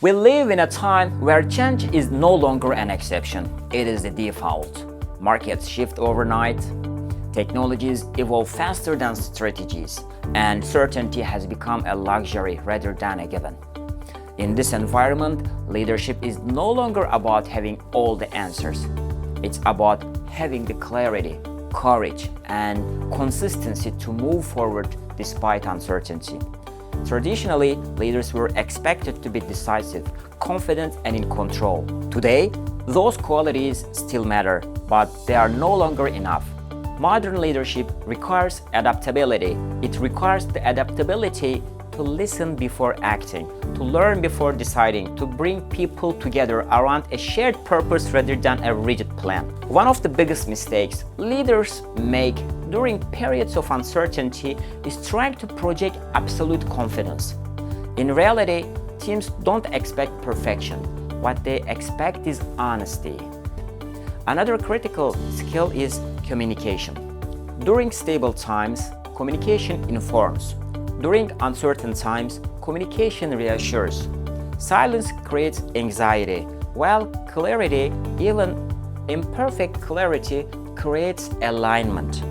We live in a time where change is no longer an exception, it is the default. Markets shift overnight, technologies evolve faster than strategies, and certainty has become a luxury rather than a given. In this environment, leadership is no longer about having all the answers. It's about having the clarity, courage, and consistency to move forward despite uncertainty. Traditionally, leaders were expected to be decisive, confident, and in control. Today, those qualities still matter, but they are no longer enough. Modern leadership requires adaptability. It requires the adaptability to listen before acting, to learn before deciding, to bring people together around a shared purpose rather than a rigid plan. One of the biggest mistakes leaders make during periods of uncertainty is trying to project absolute confidence. In reality, teams don't expect perfection. What they expect is honesty. Another critical skill is communication. During stable times, communication informs. During uncertain times, communication reassures. Silence creates anxiety, while clarity, even imperfect clarity, creates alignment.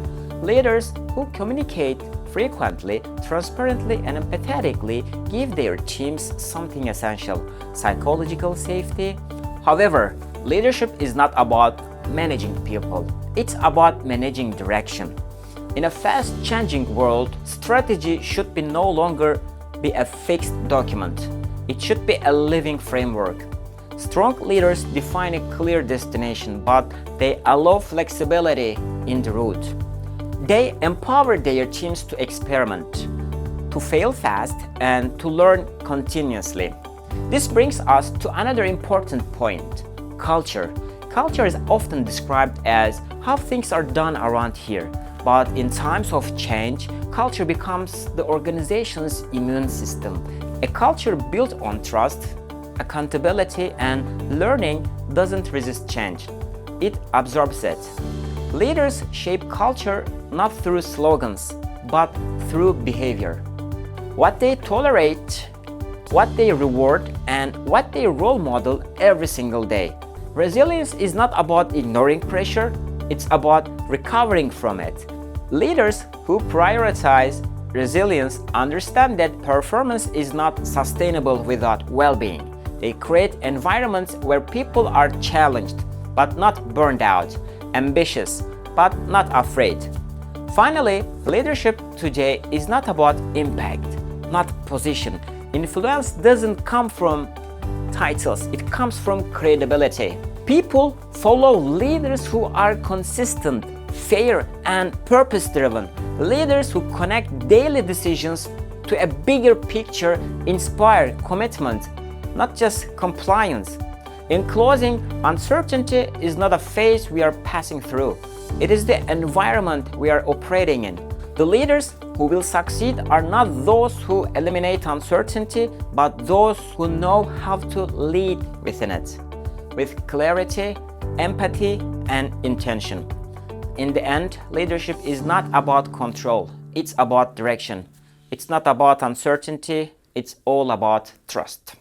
Leaders who communicate frequently, transparently, and empathetically give their teams something essential: psychological safety. However, leadership is not about managing people, it's about managing direction. In a fast-changing world, strategy should no longer be a fixed document. It should be a living framework. Strong leaders define a clear destination, but they allow flexibility in the route. They empower their teams to experiment, to fail fast, and to learn continuously. This brings us to another important point: culture. Culture is often described as how things are done around here. But in times of change, culture becomes the organization's immune system. A culture built on trust, accountability, and learning doesn't resist change. It absorbs it. Leaders shape culture not through slogans, but through behavior. What they tolerate, what they reward, and what they role model every single day. Resilience is not about ignoring pressure, it's about recovering from it. Leaders who prioritize resilience understand that performance is not sustainable without well-being. They create environments where people are challenged but not burned out, ambitious but not afraid. Finally, leadership today is not about impact, not position. Influence doesn't come from titles, it comes from credibility. People follow leaders who are consistent, fair, and purpose-driven. Leaders who connect daily decisions to a bigger picture inspire commitment, not just compliance. In closing, uncertainty is not a phase we are passing through. It is the environment we are operating in. The leaders who will succeed are not those who eliminate uncertainty, but those who know how to lead within it, with clarity, empathy, and intention. In the end, leadership is not about control, it's about direction. It's not about uncertainty, it's all about trust.